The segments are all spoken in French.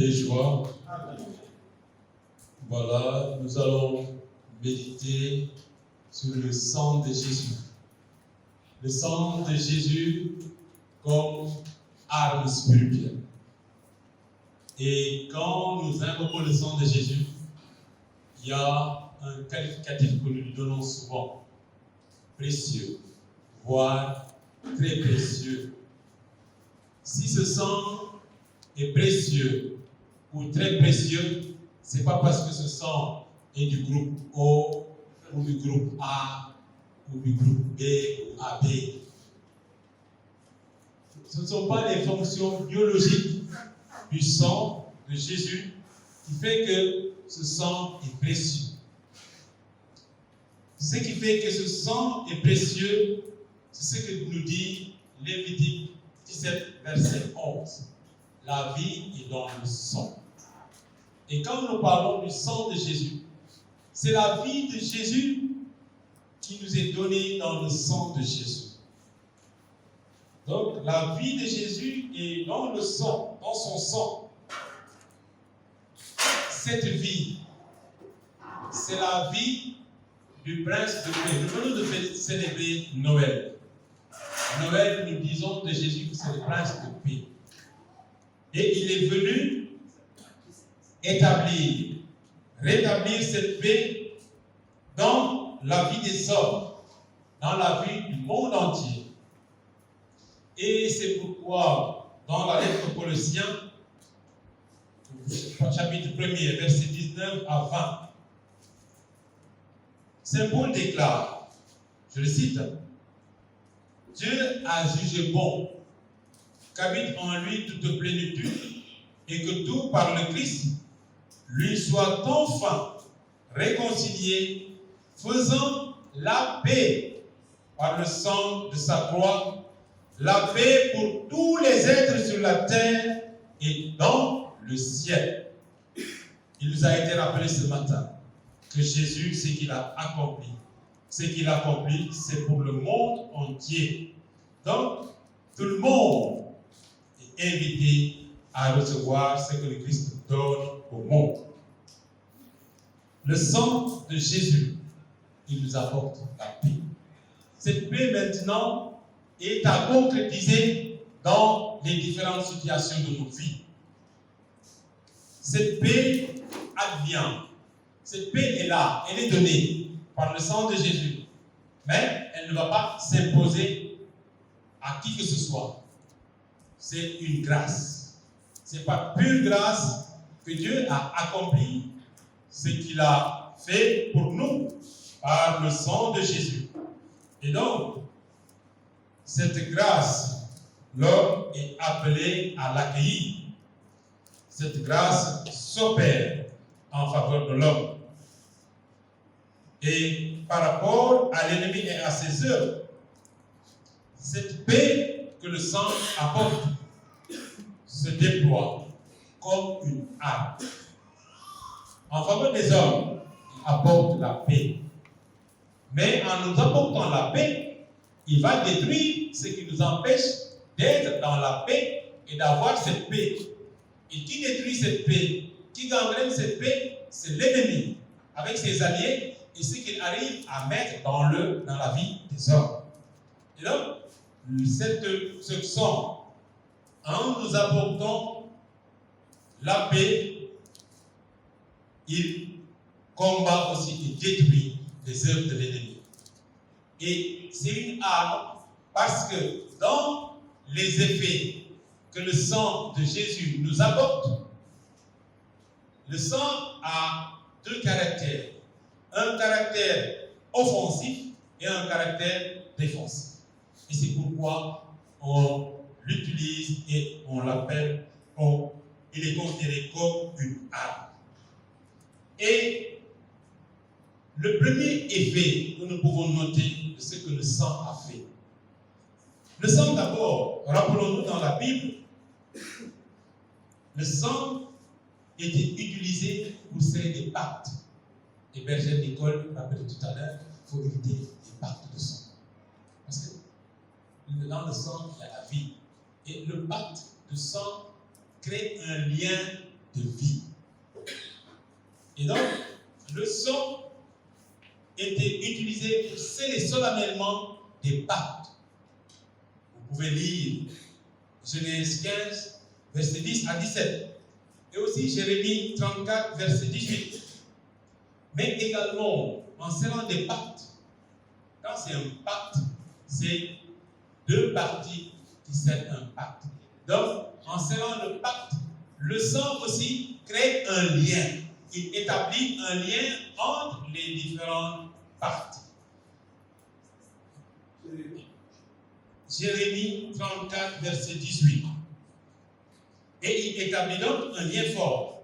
de joie. Voilà, nous allons méditer sur le sang de Jésus. Le sang de Jésus comme arme spirituelle. Et quand nous invoquons le sang de Jésus, il y a un qualificatif que nous lui donnons souvent. Précieux, voire très précieux. Si ce sang est précieux ou très précieux, ce n'est pas parce que ce sang est du groupe O ou du groupe A ou du groupe B ou AB. Ce ne sont pas les fonctions biologiques du sang de Jésus qui fait que ce sang est précieux. Ce qui fait que ce sang est précieux, c'est ce que nous dit Lévitique 17, verset 11. La vie est dans le sang. Et quand nous parlons du sang de Jésus, c'est la vie de Jésus qui nous est donnée dans le sang de Jésus. Donc, la vie de Jésus est dans le sang, dans son sang. Cette vie, c'est la vie du prince de paix. Nous venons de célébrer Noël. Noël, nous disons de Jésus que c'est le prince de paix. Et il est venu rétablir cette paix dans la vie des hommes, dans la vie du monde entier. Et c'est pourquoi, dans la lettre aux Colossiens, chapitre 1er, verset 19 à 20, Saint Paul déclare, je le cite, « Dieu a jugé bon qu'habite en lui toute plénitude et que tout par le Christ lui soit enfin réconcilié, faisant la paix par le sang de sa croix, la paix pour tous les êtres sur la terre et dans le ciel. » Il nous a été rappelé ce matin que Jésus, ce qu'il a accompli, c'est pour le monde entier. Donc, tout le monde est invité à recevoir ce que le Christ donne au monde. Le sang de Jésus, il nous apporte la paix. Cette paix maintenant est à concrétiser dans les différentes situations de nos vies. Cette paix advient. Cette paix est là, elle est donnée par le sang de Jésus. Mais elle ne va pas s'imposer à qui que ce soit. C'est une grâce. Ce n'est pas pure grâce que Dieu a accompli ce qu'il a fait pour nous par le sang de Jésus. Et donc, cette grâce, l'homme est appelé à l'accueillir. Cette grâce s'opère en faveur de l'homme. Et par rapport à l'ennemi et à ses œuvres, cette paix que le sang apporte se déploie comme une arme. En faveur des hommes, il apporte la paix. Mais en nous apportant la paix, il va détruire ce qui nous empêche d'être dans la paix et d'avoir cette paix. Et qui détruit cette paix, qui gangrène cette paix, c'est l'ennemi, avec ses alliés, et ce qu'il arrive à mettre dans la vie des hommes. Et donc, ce sang, en nous apportant la paix, il combat aussi et détruit les œuvres de l'ennemi. Et c'est une arme parce que dans les effets que le sang de Jésus nous apporte, le sang a deux caractères. Un caractère offensif et un caractère défensif. Et c'est pourquoi on l'utilise et on l'appelle, il est considéré comme une arme. Et le premier effet que nous pouvons noter de ce que le sang a fait. Le sang d'abord, rappelons-nous dans la Bible, le sang était utilisé pour sceller des pactes. Les bergers d'école rappelaient tout à l'heure, il faut éviter les pactes de sang. Parce que dans le sang, il y a la vie. Et le pacte de sang crée un lien de vie. Et donc, le sang était utilisé pour sceller solennellement des pactes. Vous pouvez lire Genèse 15, verset 10 à 17. Et aussi Jérémie 34, verset 18. Mais également, en scellant des pactes, quand c'est un pacte, c'est deux parties qui scellent un pacte. Donc, en scellant le pacte, le sang aussi crée un lien. Il établit un lien entre les différentes parties. Jérémie 34, verset 18. Et il établit donc un lien fort,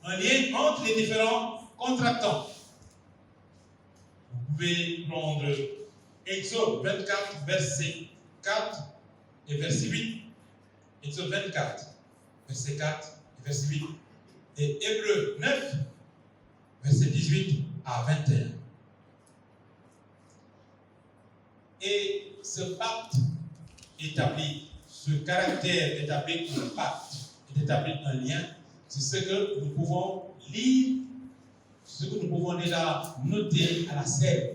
un lien entre les différents contractants. Vous pouvez prendre Exode 24, verset 4 et verset 8. Exode 24, verset 4 et verset 8. Et Hébreux 9, verset 18 à 21. Et ce pacte établit, ce caractère établit un pacte, établit un lien, c'est ce que nous pouvons lire, ce que nous pouvons déjà noter à la scène.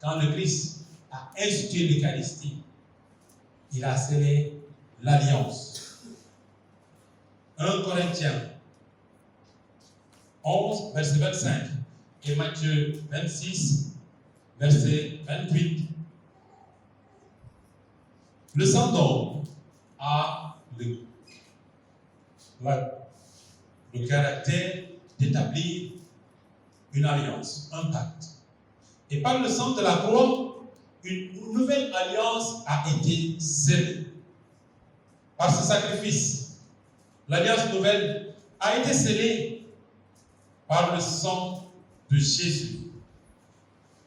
Quand le Christ a institué l'Eucharistie, il a scellé l'alliance. 1 Corinthiens 11, verset 25 et Matthieu 26, verset 28. Le sang d'homme a le caractère d'établir une alliance, un pacte. Et par le sang de la croix, une nouvelle alliance a été scellée. Par ce sacrifice, l'alliance nouvelle a été scellée par le sang de Jésus.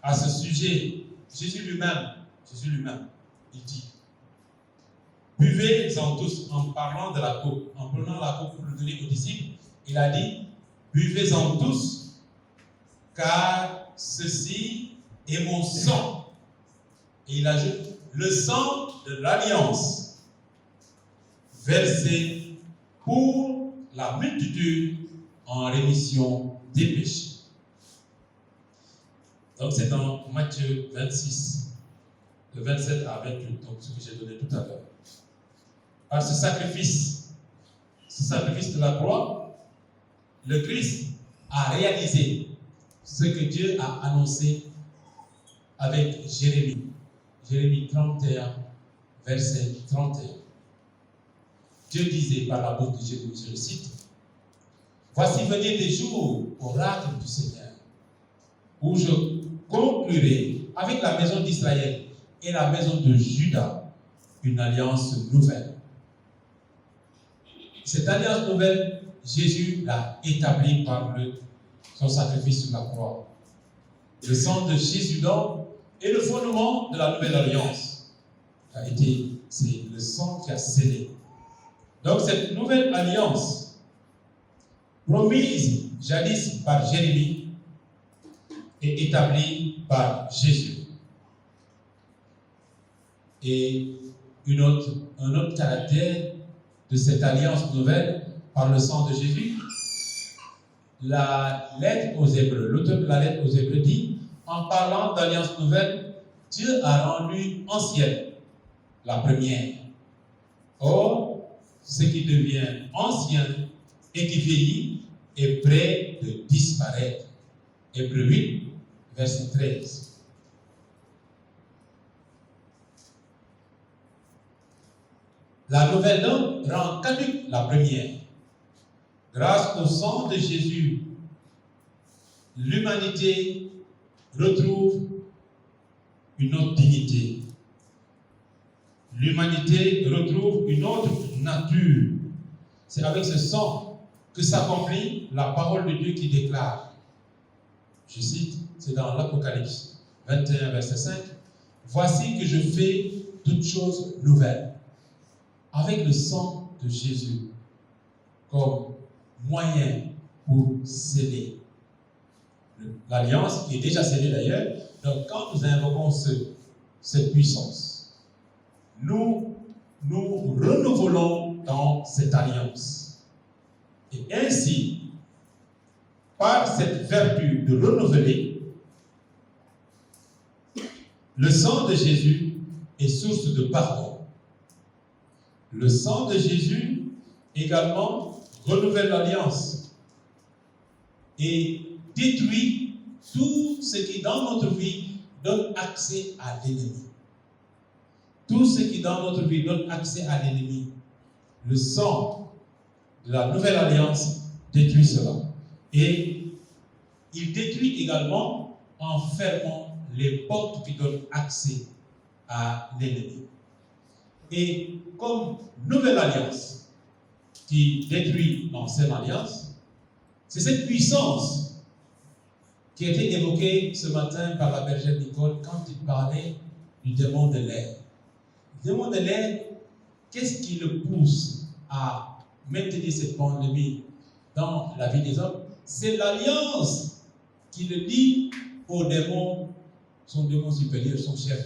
À ce sujet, Jésus lui-même, il dit, buvez-en tous, en parlant de la coupe, en prenant la coupe pour le donner aux disciples, il a dit, buvez-en tous, car ceci est mon sang. Et il ajoute, le sang de l'alliance, versé pour la multitude en rémission des péchés. Donc c'est dans Matthieu 26, de 27 à 28, donc ce que j'ai donné tout à l'heure. Par ce sacrifice de la croix, le Christ a réalisé ce que Dieu a annoncé avec Jérémie. Jérémie 31, verset 31. Dieu disait par la bouche de Jérémie, je le cite, « Voici venir des jours, oracle du Seigneur, où je conclurai avec la maison d'Israël et la maison de Juda une alliance nouvelle. » Cette alliance nouvelle, Jésus l'a établie par son sacrifice sur la croix. Le sang de Jésus donc est le fondement de la nouvelle alliance. C'est le sang qui a scellé. Donc cette nouvelle alliance, promise jadis par Jérémie, est établie par Jésus. Et un autre caractère de cette alliance nouvelle par le sang de Jésus, la lettre aux Hébreux, l'auteur de la lettre aux Hébreux dit, en parlant d'alliance nouvelle, Dieu a rendu ancienne la première. Or, ce qui devient ancien et qui vieillit est près de disparaître. Hébreux 8, verset 13. La nouvelle donc rend caduque la première. Grâce au sang de Jésus, l'humanité retrouve une autre dignité. L'humanité retrouve une autre nature. C'est avec ce sang que s'accomplit la parole de Dieu qui déclare, je cite, c'est dans l'Apocalypse 21, verset 5, « Voici que je fais toutes choses nouvelles. » Avec le sang de Jésus comme moyen pour sceller l'alliance qui est déjà scellée d'ailleurs. Donc quand nous invoquons cette puissance, nous renouvelons dans cette alliance. Et ainsi, par cette vertu de renouveler, le sang de Jésus est source de pardon. Le sang de Jésus également renouvelle l'alliance et détruit tout ce qui dans notre vie donne accès à l'ennemi. Tout ce qui dans notre vie donne accès à l'ennemi. Le sang de la nouvelle alliance détruit cela. Et il détruit également en fermant les portes qui donnent accès à l'ennemi. Et comme nouvelle alliance qui détruit l'ancienne alliance, c'est cette puissance qui a été évoquée ce matin par la bergère Nicole quand il parlait du démon de l'air. Le démon de l'air, qu'est-ce qui le pousse à maintenir cette pandémie dans la vie des hommes? C'est l'alliance qui le lie au démon, son démon supérieur, son chef.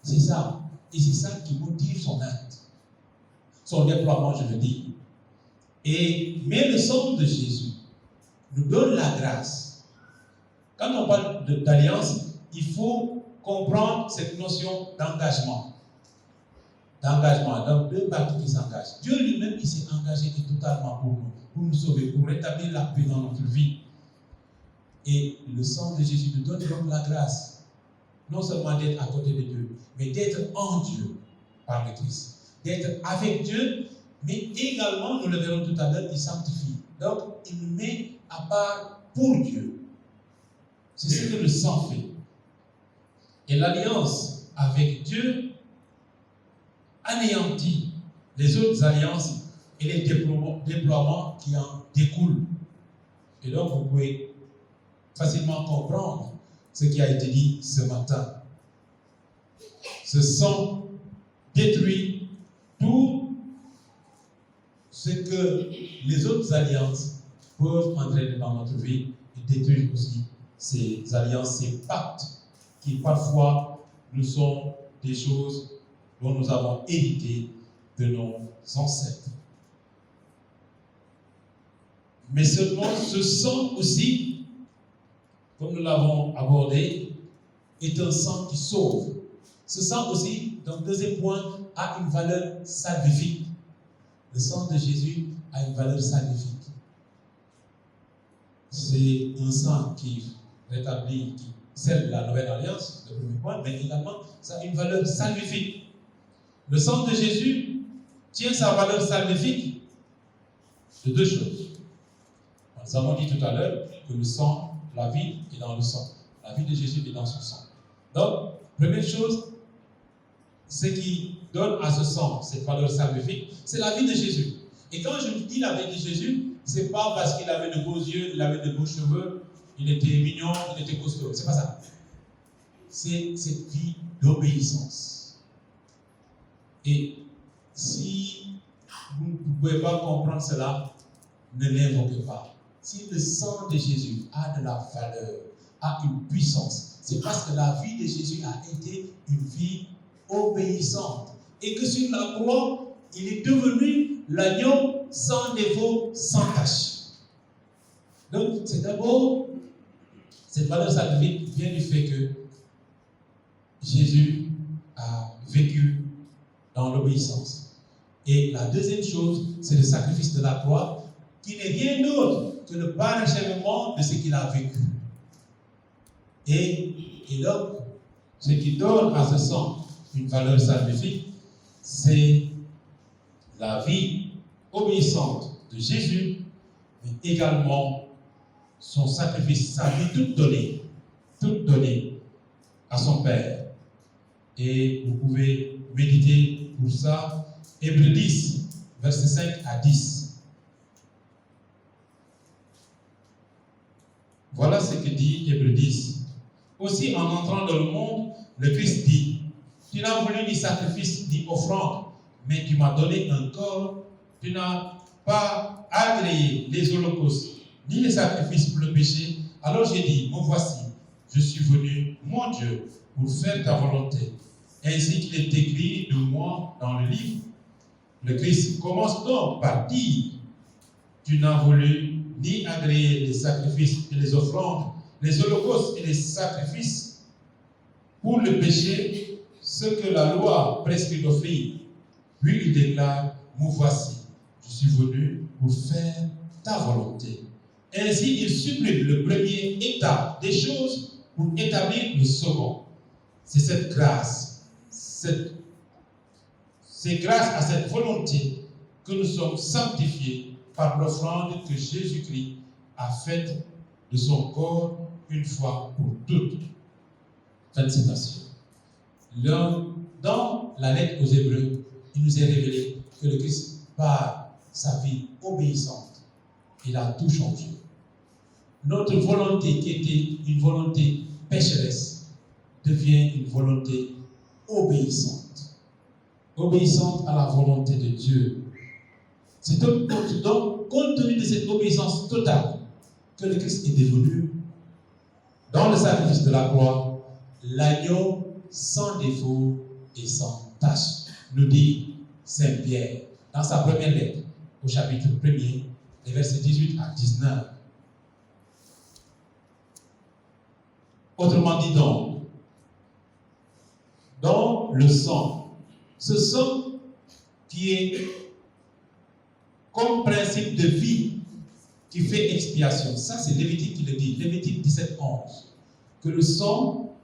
C'est ça. Et c'est ça qui motive son acte, son déploiement, je veux dire. Mais le sang de Jésus nous donne la grâce. Quand on parle d'alliance, il faut comprendre cette notion d'engagement. Donc, deux parties qui s'engagent. Dieu lui-même, il s'est engagé totalement pour nous sauver, pour rétablir la paix dans notre vie. Et le sang de Jésus nous donne donc la grâce, non seulement d'être à côté de Dieu, mais d'être en Dieu par le Christ. D'être avec Dieu, mais également, nous le verrons tout à l'heure, il sanctifie. Donc, il nous met à part pour Dieu. C'est ce que le sang fait. Et l'alliance avec Dieu anéantit les autres alliances et les déploiements qui en découlent. Et donc, vous pouvez facilement comprendre ce qui a été dit ce matin. Ce sang détruit tout ce que les autres alliances peuvent entraîner dans notre vie et détruire aussi ces alliances, ces pactes qui parfois nous sont des choses dont nous avons hérité de nos ancêtres. Mais seulement ce sang aussi, comme nous l'avons abordé, est un sang qui sauve. Ce sang aussi, donc deuxième point, a une valeur salvifique. Le sang de Jésus a une valeur salvifique. C'est un sang qui rétablit, qui scelle la nouvelle alliance, le premier point, mais également, ça a une valeur salvifique. Le sang de Jésus tient sa valeur salvifique de deux choses. Nous avons dit tout à l'heure que le sang, la vie est dans le sang. La vie de Jésus est dans son sang. Donc, première chose, ce qui donne à ce sang cette valeur salvifique, c'est la vie de Jésus. Et quand je dis la vie de Jésus, ce n'est pas parce qu'il avait de beaux yeux, il avait de beaux cheveux, il était mignon, il était costaud. C'est pas ça. C'est cette vie d'obéissance. Et si vous ne pouvez pas comprendre cela, ne l'invoquez pas. Si le sang de Jésus a de la valeur, a une puissance, c'est parce que la vie de Jésus a été une vie obéissante. Et que sur la croix, il est devenu l'agneau sans défaut, sans tache. Donc, c'est d'abord, cette valeur salvifique vient du fait que Jésus a vécu dans l'obéissance. Et la deuxième chose, c'est le sacrifice de la croix, qui n'est rien d'autre que le parachèvement de ce qu'il a vécu. Et donc, ce qui donne à ce sang une valeur salvifique, c'est la vie obéissante de Jésus, mais également son sacrifice, sa vie toute donnée à son Père. Et vous pouvez méditer pour ça, Hébreux 10, versets 5 à 10. Voilà ce que dit Hébreux 10. Aussi, en entrant dans le monde, le Christ dit, tu n'as voulu ni sacrifice ni offrande, mais tu m'as donné un corps, tu n'as pas agréé les holocaustes, ni les sacrifices pour le péché. Alors j'ai dit, me voici, je suis venu, mon Dieu, pour faire ta volonté. Ainsi qu'il est écrit de moi dans le livre. Le Christ commence donc par dire tu n'as voulu ni agréer les sacrifices et les offrandes, les holocaustes et les sacrifices pour le péché, ce que la loi prescrit d'offrir. Puis il déclare, me voici, je suis venu pour faire ta volonté. Ainsi, il supprime le premier état des choses pour établir le second. C'est cette grâce, c'est grâce à cette volonté que nous sommes sanctifiés par l'offrande que Jésus-Christ a faite de son corps une fois pour toutes. Fin de citation. Dans la lettre aux Hébreux, il nous est révélé que le Christ, par sa vie obéissante, il a tout changé. Notre volonté qui était une volonté pécheresse devient une volonté obéissante. Obéissante à la volonté de Dieu. C'est donc compte tenu de cette obéissance totale que le Christ est devenu, dans le sacrifice de la croix, l'agneau sans défaut et sans tache, nous dit Saint Pierre dans sa première lettre, au chapitre 1er, les versets 18 à 19. Autrement dit donc, dans le sang, ce sang qui est comme principe de vie qui fait expiation. Ça, c'est Lévitique qui le dit, Lévitique 17, 11. Que le sang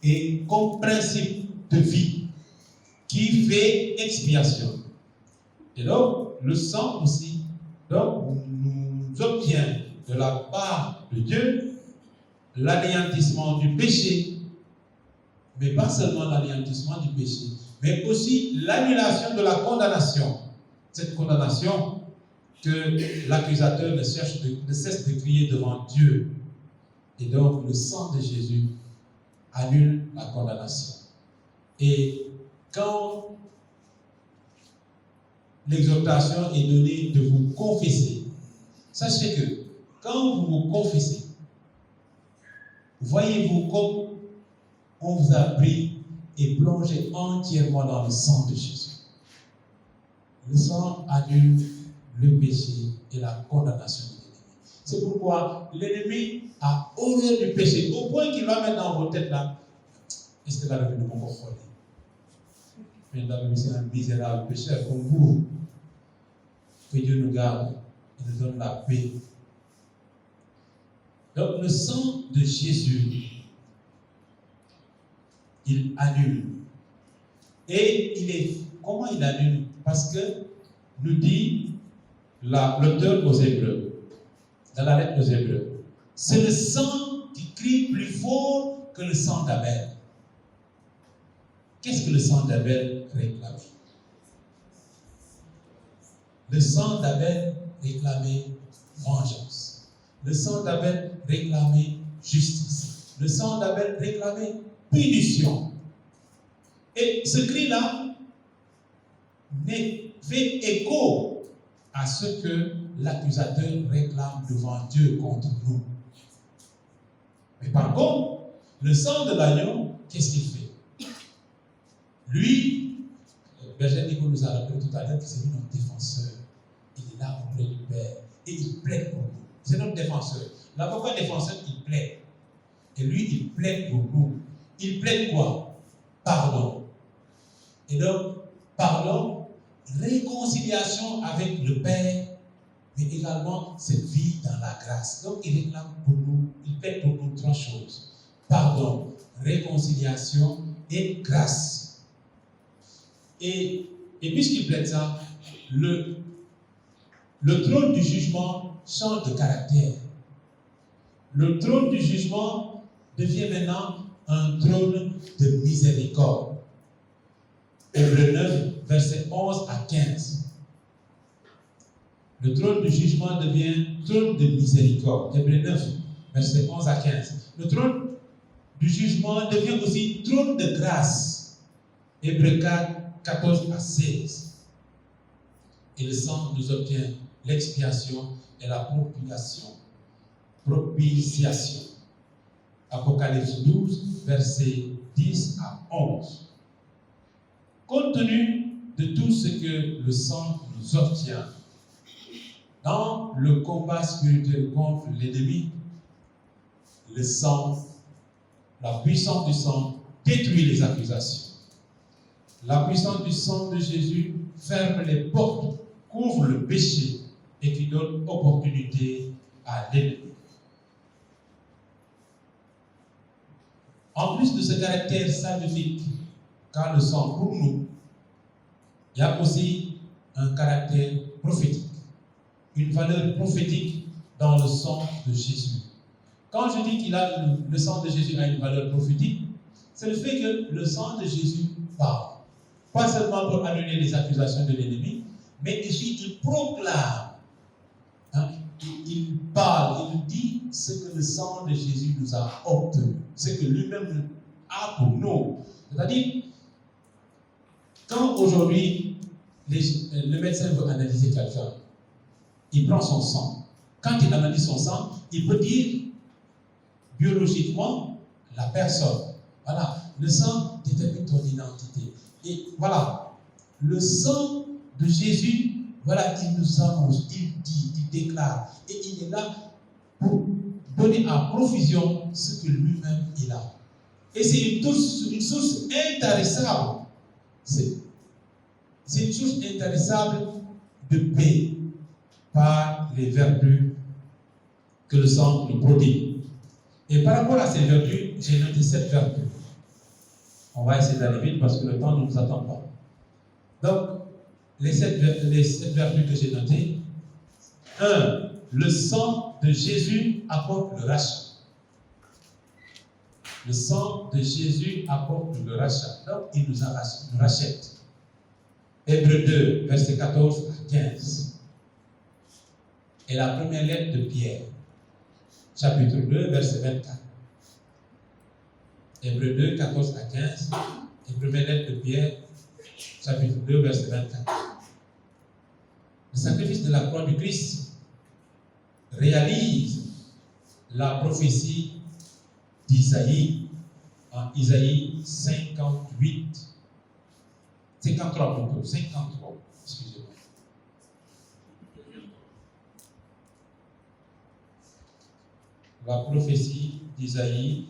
est comme principe de vie qui fait expiation. Et donc, le sang aussi, donc, nous obtient de la part de Dieu l'anéantissement du péché, mais pas seulement l'anéantissement du péché, mais aussi l'annulation de la condamnation. Cette condamnation que l'accusateur ne cesse de crier devant Dieu. Et donc, le sang de Jésus annule la condamnation. Et quand l'exhortation est donnée de vous confesser, sachez que quand vous vous confessez, voyez-vous comme on vous a pris et plongé entièrement dans le sang de Jésus. Le sang annule le péché et la condamnation de l'ennemi. C'est pourquoi l'ennemi a horreur du péché, au point qu'il va mettre dans vos têtes là. Est-ce que la Bible nous comprend? Mais la Bible, c'est un misérable pécheur comme vous. Que Dieu nous garde et nous donne la paix. Donc le sang de Jésus, il annule. Et comment il annule? Parce que nous dit l'auteur aux Hébreux, dans la lettre aux Hébreux, c'est le sang qui crie plus fort que le sang d'Abel. Qu'est-ce que le sang d'Abel réclamait? Le sang d'Abel réclamait vengeance. Le sang d'Abel réclamait justice. Le sang d'Abel réclamait punition. Et ce cri-là fait écho à ce que l'accusateur réclame devant Dieu contre nous. Mais par contre, le sang de l'agneau, qu'est-ce qu'il fait? Lui, Berger Nico nous a rappelé tout à l'heure que c'est lui notre défenseur. Il est là auprès du Père et il plaide pour nous. C'est notre défenseur. L'avocat défenseur, il plaide. Et lui, il plaide pour nous. Il plaide quoi? Pardon. Et donc, pardon, réconciliation avec le Père, mais également cette vie dans la grâce. Donc, il réclame pour nous, il plaide pour nous trois choses. Pardon, réconciliation et grâce. Et puisqu'il plaide ça, le trône du jugement change de caractère. Le trône du jugement devient maintenant un trône de miséricorde. Hébreux 9, versets 11 à 15. Le trône du jugement devient trône de miséricorde. Hébreux 9, versets 11 à 15. Le trône du jugement devient aussi trône de grâce. Hébreux 4, 14 à 16. Et le sang nous obtient l'expiation et la propitiation. Apocalypse 12, versets 10 à 11. Compte tenu de tout ce que le sang nous obtient, Dans le combat spirituel contre l'ennemi, le sang, la puissance du sang détruit les accusations. La puissance du sang de Jésus ferme les portes, couvre le péché et qui donne opportunité à l'ennemi. En plus de ce caractère salvifique qu'a le sang pour nous, il y a aussi un caractère prophétique, une valeur prophétique dans le sang de Jésus. Quand je dis que le sang de Jésus a une valeur prophétique, c'est le fait que le sang de Jésus parle. Pas seulement pour annuler les accusations de l'ennemi, mais ici il proclame. Hein, il parle, il dit ce que le sang de Jésus nous a obtenu, ce que lui-même a pour nous. C'est-à-dire, quand aujourd'hui le médecin veut analyser quelqu'un, il prend son sang. Quand il analyse son sang, il peut dire biologiquement la personne. Voilà, le sang détermine ton identité. Et voilà, le sang de Jésus, voilà, il nous annonce, il dit, il déclare. Et il est là pour donner à profusion ce que lui-même il a. Et c'est une source intarissable. C'est une source intarissable de paix par les vertus que le sang nous prodigue. Et par rapport à ces vertus, j'ai noté 7 vertus. On va essayer d'aller vite parce que le temps ne nous attend pas. Donc, les 7 vertus que j'ai notées. 1. Le sang de Jésus apporte le rachat. Le sang de Jésus apporte le rachat. Donc, il nous rachète. Hébreux 2, verset 14 à 15. Et la première lettre de Pierre, chapitre 2, verset 24. Hébreux 2, 14 à 15. Et première lettre de Pierre, chapitre 2, verset 24. Le sacrifice de la croix du Christ réalise la prophétie d'Isaïe en Isaïe 58. 53 plutôt, 53, excusez-moi. La prophétie d'Isaïe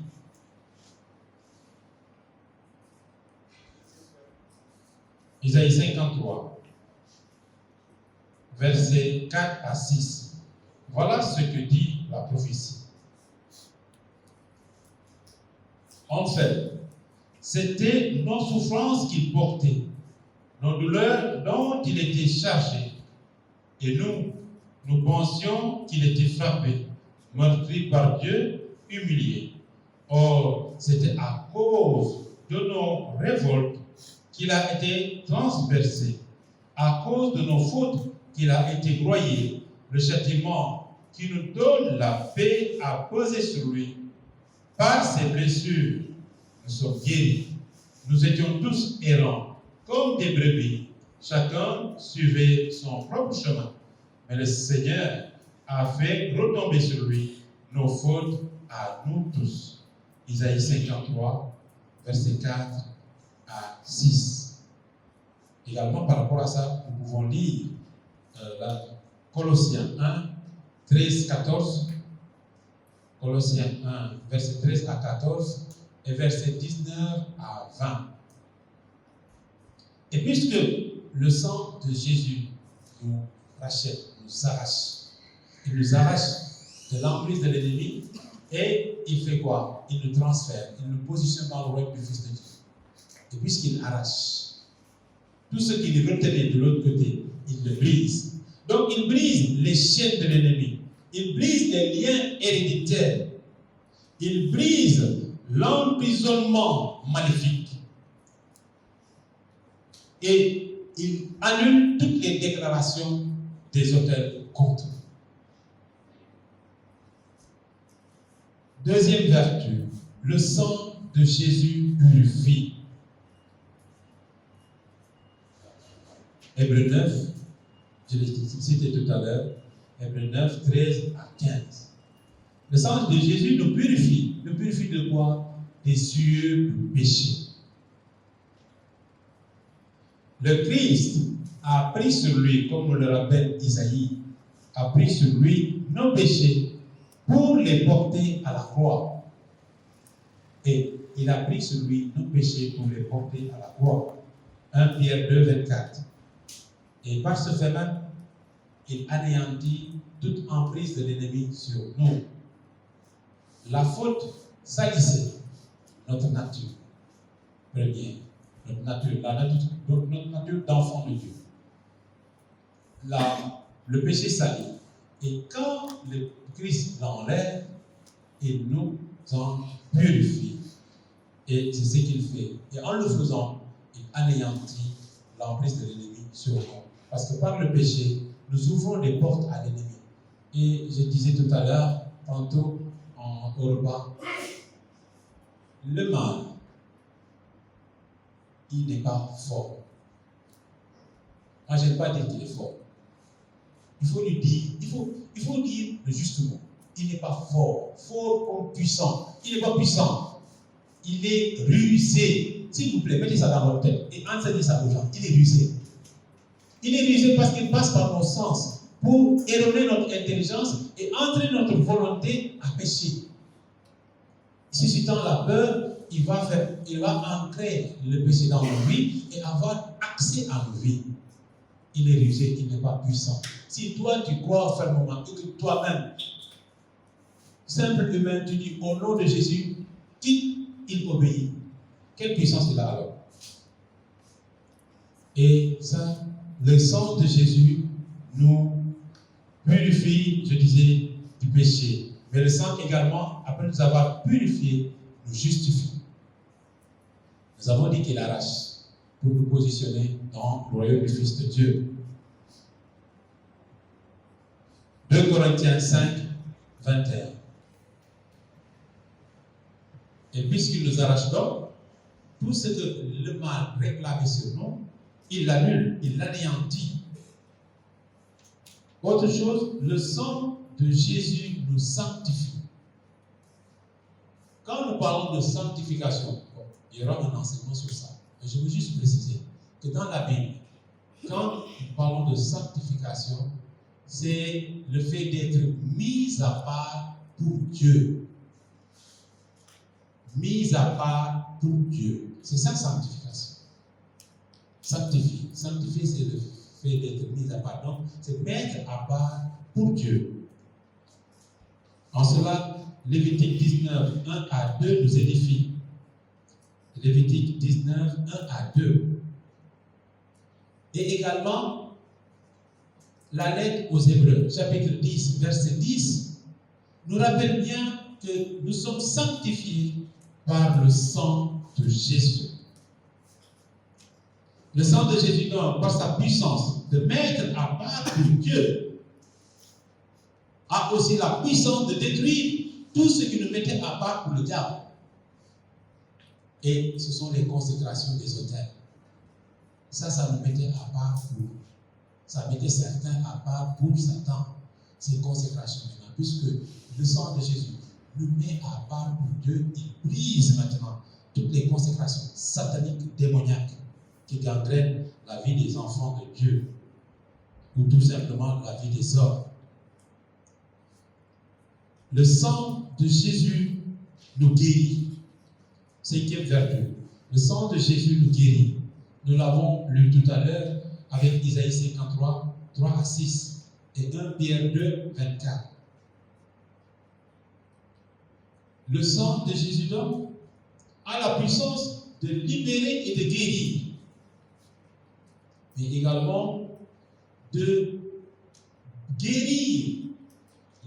Isaïe 53, versets 4 à 6. Voilà ce que dit la prophétie. En fait, c'était nos souffrances qu'il portait, nos douleurs dont il était chargé. Et nous pensions qu'il était frappé, meurtri par Dieu, humilié. Or, c'était à cause de nos révoltes qu'il a été transpercé, à cause de nos fautes qu'il a été broyé. Le châtiment qui nous donne la paix a posé sur lui. Par ses blessures, nous sommes guéris. Nous étions tous errants, comme des brebis. Chacun suivait son propre chemin. Mais le Seigneur a fait retomber sur lui nos fautes à nous tous. Isaïe 53, verset 4 à 6. Également, par rapport à ça, nous pouvons lire Colossiens 1, 13, 14. Colossiens 1, verset 13 à 14 et verset 19 à 20. Et puisque le sang de Jésus nous rachète, nous arrache, il nous arrache de l'emprise de l'ennemi et il fait quoi? Il nous transfère, il nous positionne dans le royaume du Fils de Dieu. Et puisqu'il arrache, tout ce qui nous retenait de l'autre côté, il le brise. Donc il brise les chaînes de l'ennemi, il brise les liens héréditaires, il brise l'emprisonnement maléfique et il annule toutes les déclarations des auteurs contre. Deuxième vertu, le sang de Jésus purifie. Hébreux 9, je l'ai cité tout à l'heure, Hébreux 9, 13 à 15. Le sang de Jésus nous purifie. Nous purifie de quoi? Des cieux péchés. Le Christ a pris sur lui, comme le rappelle Isaïe, a pris sur lui nos péchés pour les porter à la croix. Et il a pris sur lui nos péchés pour les porter à la croix. 1 Pierre 2, 24. Et par ce fait même, il anéantit toute emprise de l'ennemi sur nous. La faute salissait notre nature première, notre nature d'enfant de Dieu. Le péché salit. Et quand le Christ l'enlève, il nous en purifie. Et c'est ce qu'il fait. Et en le faisant, il anéantit l'emprise de l'ennemi sur nous. Parce que par le péché, nous ouvrons des portes à l'ennemi. Et je disais tout à l'heure, tantôt au repas, le mal, il n'est pas fort. Moi, je n'aime pas dire qu'il est fort. Il faut lui dire, il faut dire le juste mot. Il n'est pas fort comme puissant. Il n'est pas puissant. Il est rusé. S'il vous plaît, mettez ça dans votre tête et enseignez ça aux gens. Il est rusé. Il est rusé parce qu'il passe par nos sens pour erroner notre intelligence et entraîner notre volonté à pécher. Suscitant la peur, il va ancrer le péché dans nos vies et avoir accès à nos vies. Il est rusé, il n'est pas puissant. Si toi tu crois fermement et que toi-même, simple humain, tu dis au nom de Jésus, il obéit. Quelle puissance il a alors? Et ça, le sang de Jésus nous purifie, je disais, du péché. Mais le sang également, après nous avoir purifiés, nous justifie. Nous avons dit qu'il arrache pour nous positionner dans le royaume du Fils de Dieu. 2 Corinthiens 5, 21. Et puisqu'il nous arrache donc, tout ce que le mal réclamait sur nous, il l'annule, il l'anéantit. Autre chose, le sang de Jésus nous sanctifie. Quand nous parlons de sanctification, il y aura un enseignement sur ça. Mais je veux juste préciser que dans la Bible, quand nous parlons de sanctification, c'est le fait d'être mis à part pour Dieu. Mis à part pour Dieu. C'est ça, sanctification. Sanctifier, c'est le fait d'être mis à part. Donc, c'est mettre à part pour Dieu. En cela, Lévitique 19, 1 à 2 nous édifie. Lévitique 19, 1 à 2. Et également, la lettre aux Hébreux, chapitre 10, verset 10, nous rappelle bien que nous sommes sanctifiés par le sang de Jésus. Le sang de Jésus, donc, par sa puissance de mettre à part pour Dieu, a aussi la puissance de détruire tout ce qui nous mettait à part pour le diable. Et ce sont les consécrations des autels. Ça nous mettait à part pour. Ça mettait certains à part pour Satan. Ces consécrations maintenant. Puisque le sang de Jésus nous met à part pour Dieu, il brise maintenant toutes les consécrations sataniques, démoniaques qui gangrènent la vie des enfants de Dieu. Ou tout simplement la vie des hommes. Le sang de Jésus nous guérit. Cinquième vertu. Le sang de Jésus nous guérit. Nous l'avons lu tout à l'heure avec Isaïe 53, 3 à 6 et 1 Pierre 2, 24. Le sang de Jésus donc a la puissance de libérer et de guérir, mais également de guérir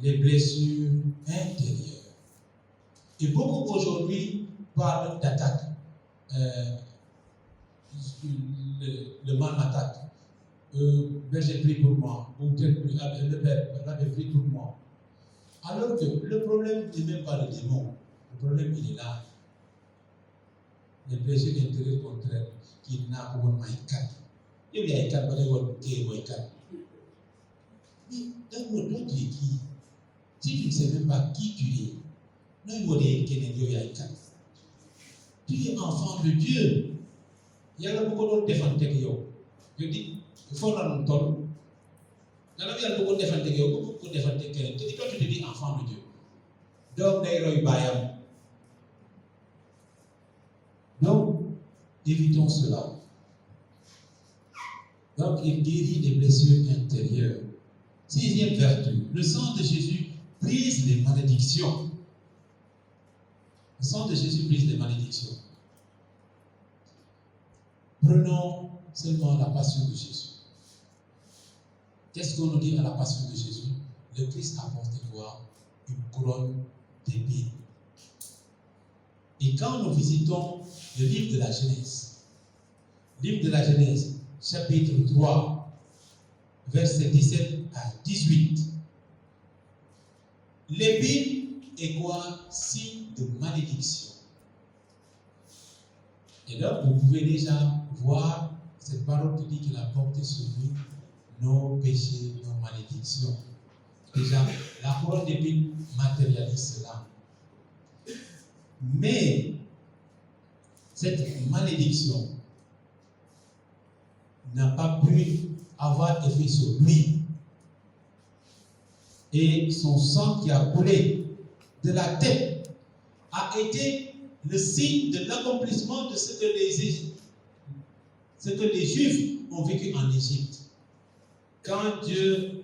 les blessures intérieures. Et beaucoup aujourd'hui parlent d'attaque. Le mal m'attaque. J'ai pris pour moi. Ou le Père l'avait pris pour moi. Alors que le problème n'est même pas le démon. Le problème, il est là. Les blessures intérieures contraires qui n'a pas de maïkat. Il y a un cas qui est maïkat. Mais d'abord, toi, tu es qui? Si tu ne sais même pas qui tu es, non, il y a un cas. Tu es enfant de Dieu. Il y a beaucoup d'autres défenseurs que yo. Je dis, il faut nous toll. Dans la vie, il y a beaucoup de défendre quelqu'un. Toi, tu te dis enfant de Dieu. Donc, donc, évitons cela. Donc, il guérit les blessures intérieures. 6e vertu, le sang de Jésus brise les malédictions. Le sang de Jésus brise les malédictions. Prenons seulement la passion de Jésus. Qu'est-ce qu'on nous dit à la passion de Jésus? Le Christ a porté quoi? Une couronne d'épines. Et quand nous visitons le livre de la Genèse, chapitre 3, versets 17 à 18, l'épine est quoi? Signe de malédiction. Et donc, vous pouvez déjà voir cette parole qui dit qu'il a porté sur lui nos péchés, nos malédictions. Déjà, la couronne d'épines matérialise cela. Mais cette malédiction n'a pas pu avoir effet sur lui. Et son sang qui a coulé de la tête a été le signe de l'accomplissement de ce que les Juifs ont vécu en Égypte. Quand Dieu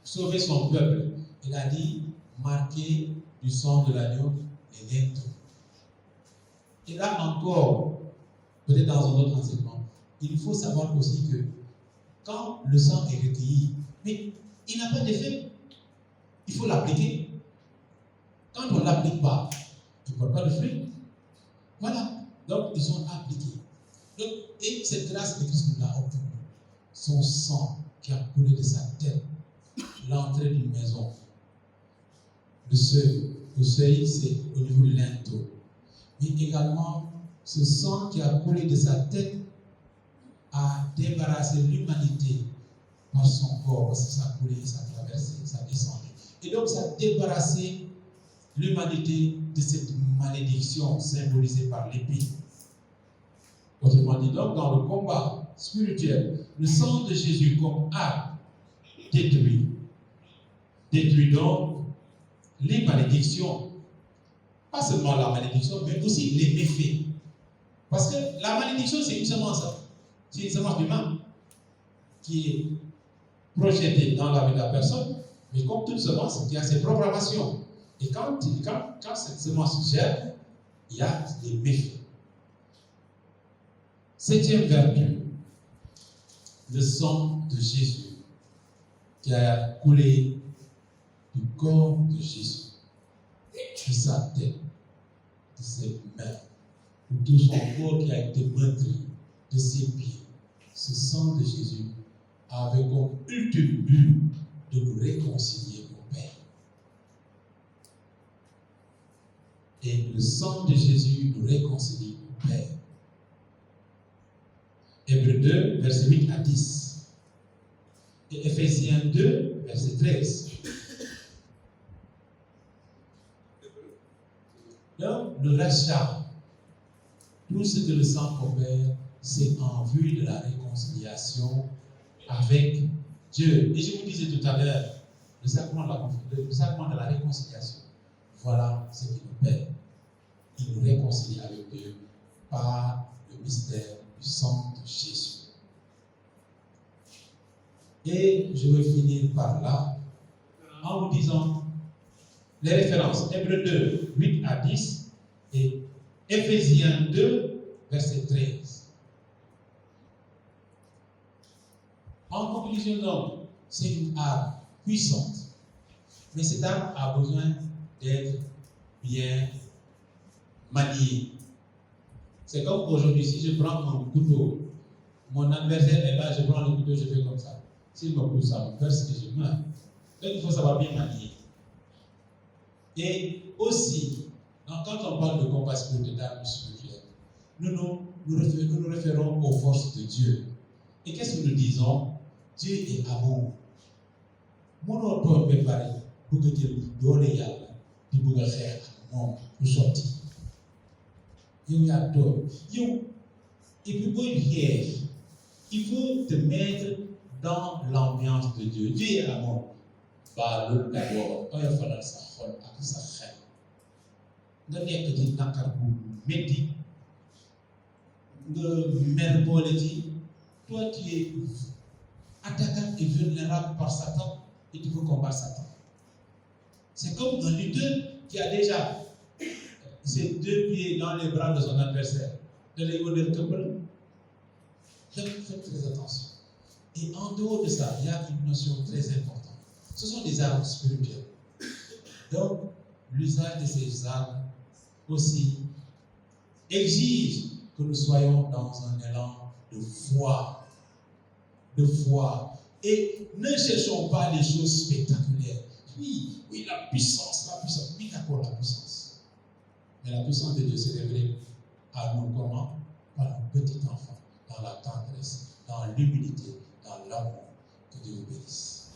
sauvait son peuple, il a dit, marquez du sang de l'agneau les linteaux. Et là encore, peut-être dans un autre enseignement, il faut savoir aussi que quand le sang est recueilli, mais il n'a pas d'effet, il faut l'appliquer. Quand on ne l'applique pas, il ne porte pas de fruit. Voilà. Donc, ils ont appliqué. Donc, et cette grâce de Christ nous l'a obtenue. Son sang qui a coulé de sa tête, l'entrée d'une maison, le seuil, c'est au niveau du linteau. Mais également, ce sang qui a coulé de sa tête a débarrassé l'humanité par son corps, parce que ça a coulé, ça a traversé, ça a descendu. Et donc, ça a débarrassé l'humanité de cette malédiction symbolisée par l'épée. Autrement dit, donc, dans le combat spirituel, le sang de Jésus comme arme détruit donc les malédictions. Pas seulement la malédiction, mais aussi les méfaits. Parce que la malédiction, c'est une semence. C'est une semence du mal qui est projetée dans la vie de la personne, mais comme toute semence, qui a ses programmations. Et quand cette semence germe, il y a des méfaits. 7e vertu, le sang de Jésus qui a coulé du corps de Jésus, de sa tête, de ses mains, de tout son corps qui a été meurtri, de ses pieds. Ce sang de Jésus avait comme ultime but de nous réconcilier au Père. Et le sang de Jésus nous réconcilie au Père. Hébreux 2, verset 8 à 10. Et Ephésiens 2, verset 13. Donc, le rachat, tout ce que le sang opère, c'est en vue de la réconciliation avec Dieu. Et je vous disais tout à l'heure, le sacrement de la réconciliation, voilà ce qu'il opère. Il nous réconcilie avec Dieu par le mystère du sang de Jésus. Et je vais finir par là en vous disant les références. Hébreux 2, 8 à 10 et Ephésiens 2, verset 13. En conclusion donc, c'est une arme puissante. Mais cette arme a besoin d'être bien maniée. C'est comme aujourd'hui, si je prends mon couteau, mon adversaire est là, je prends le couteau, je fais comme ça. S'il me pousse, ça me perce et je meurs. Donc il faut savoir bien manier. Et aussi, quand on parle de combat spirituel, d'armes spirituelles, nous nous référons aux forces de Dieu. Et qu'est-ce que nous disons? Dieu est amour. Mon autre peut parler pour que Dieu donne yalla, puis pour faire non, pour sortir. Il y a d'autres. Et puis pour une guerre, il faut te mettre dans l'ambiance de Dieu. Dieu est amour. Bah, l'autre d'abord, il va falloir sa xol ak sa xel. Nga nekk ci nakar bu métti, nga mer boole ci, toi tu es attaquant et vulnérable par Satan et tu veux combattre Satan. C'est comme un lutteur qui a déjà ses deux pieds dans les bras de son adversaire. De l'égoler couple. Faites très attention. Et en dehors de ça, il y a une notion très importante. Ce sont des armes spirituelles. Donc, l'usage de ces armes aussi exige que nous soyons dans un élan de foi. De foi. Et ne cherchons pas les choses spectaculaires. Oui, la puissance. Oui, d'accord, la puissance. Mais la puissance de Dieu s'est révélée à nous comment? Par un petit enfant, dans la tendresse, dans l'humilité, dans l'amour. Que Dieu vous bénisse.